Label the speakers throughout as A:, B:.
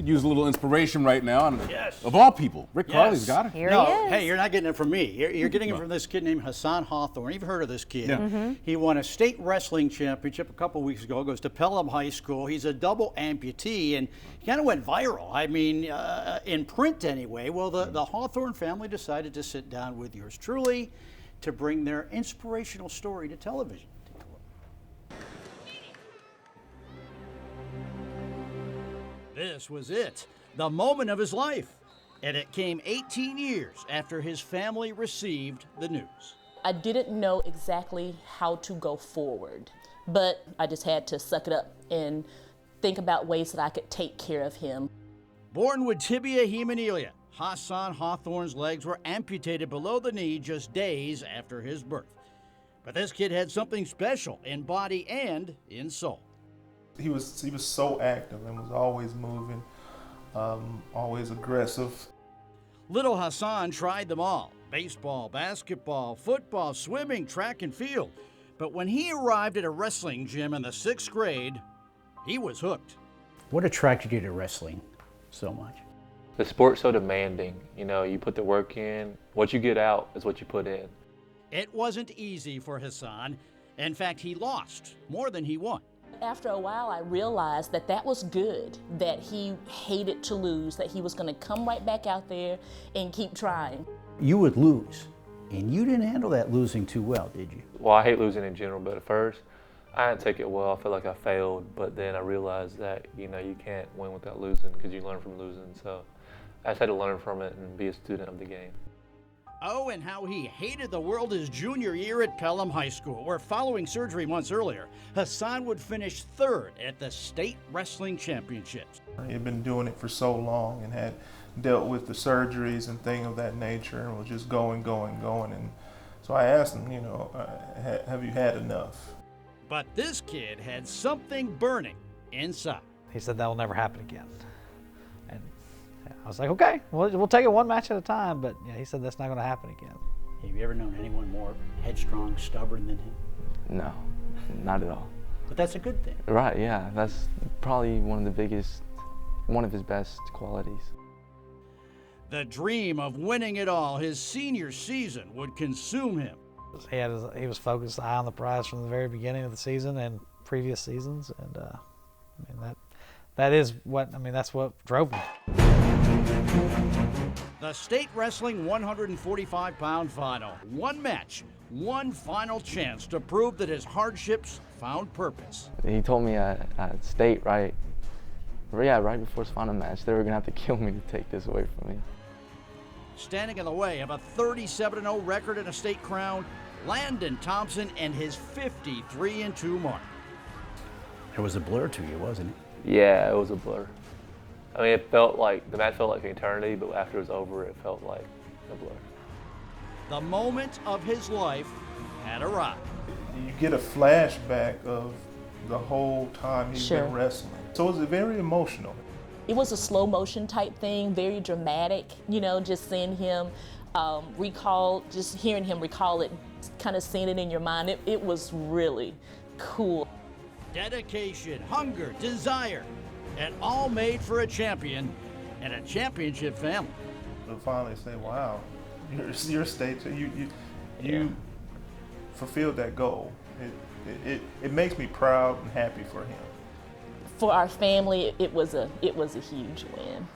A: could use a little inspiration right now. And
B: Yes.
A: Of all people, Rick
B: Yes.
A: Carley's got it.
C: Here
B: No,
C: he is.
B: hey, you're not getting it from me. You're getting it from this kid named Hasaan Hawthorne. You've heard of this kid.
A: Yeah.
B: He won a state wrestling championship a couple weeks ago. Goes to Pelham High School. He's a double amputee, and he kind of went viral. I mean, in print anyway. Well, the Hawthorne family decided to sit down with yours truly to bring their inspirational story to television. This was it, the moment of his life. And it came 18 years after his family received the news.
D: I didn't know exactly how to go forward, but I just had to suck it up and think about ways that I could take care of him.
B: Born with tibia hemianelia, Hasaan Hawthorne's legs were amputated below the knee just days after his birth. But this kid had something special in body and in soul.
E: He was so active and was always moving, always aggressive.
B: Little Hasaan tried them all: baseball, basketball, football, swimming, track and field. But when he arrived at a wrestling gym in the 6th grade, he was hooked. What attracted you to wrestling so much?
F: The sport's so demanding. You know, you put the work in, what you get out is what you put in.
B: It wasn't easy for Hasaan. In fact, he lost more than he won.
D: After a while, I realized that that was good, that he hated to lose, that he was going to come right back out there and keep trying.
B: You would lose, and you didn't handle that losing too well, did you?
F: Well, I hate losing in general, but at first, I didn't take it well. I felt like I failed, but then I realized that, you know, you can't win without losing because you learn from losing. So I just had to learn from it and be a student of the game.
B: Oh, and how he hated the world his junior year at Pelham High School, where following surgery months earlier, Hasaan would finish 3rd at the state wrestling championships.
E: He had been doing it for so long and had dealt with the surgeries and things of that nature and was just going. And so I asked him, you know, have you had enough?
B: But this kid had something burning inside.
G: He said that will never happen again. And I was like, okay, we'll take it one match at a time, but yeah, he said that's not going to happen again.
B: Have you ever known anyone more headstrong, stubborn than him?
F: No, not at all.
B: But that's a good thing.
F: Right, yeah, that's probably one of his best qualities.
B: The dream of winning it all his senior season would consume him.
G: He was focused eye on the prize from the very beginning of the season and previous seasons, and that's what drove him.
B: The state wrestling 145-pound final. One match, one final chance to prove that his hardships found purpose.
F: He told me at state right before his final match, they were gonna have to kill me to take this away from me.
B: Standing in the way of a 37-0 record and a state crown, Landon Thompson and his 53-2 mark. It was a blur to you, wasn't it?
F: Yeah, it was a blur. I mean, the match felt like an eternity, but after it was over, it felt like a blur.
B: The moment of his life had arrived.
E: You get a flashback of the whole time he's been wrestling. So it was very emotional.
D: It was a slow motion type thing, very dramatic, you know, just seeing him just hearing him recall it, kind of seeing it in your mind. It was really cool.
B: Dedication, hunger, desire, and all made for a champion and a championship family.
E: To finally say, wow, your state, you fulfilled that goal. It makes me proud and happy for him.
D: For our family, it was a huge win.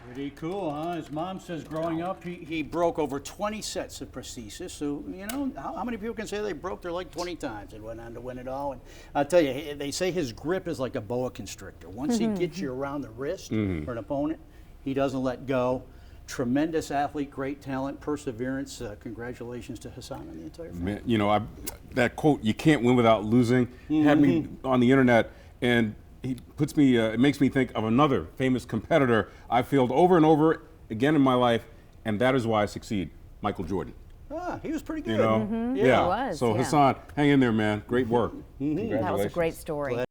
D: Pretty cool, huh? His mom says growing up, he broke over 20 sets of prosthesis. So, you know, how many people can say they broke their leg 20 times and went on to win it all? And I'll tell you, they say his grip is like a boa constrictor. Once he gets you around the wrist for an opponent, he doesn't let go. Tremendous athlete, great talent, perseverance. Congratulations to Hasaan and the entire family.
A: Man, you know, that quote, "You can't win without losing," had me on the internet, and it makes me think of another famous competitor I failed over and over again in my life, and that is why I succeed, Michael Jordan.
B: He was pretty good.
A: You know,
C: Yeah, he was.
A: So Hasaan, hang in there, man. Great work.
C: That was a great story.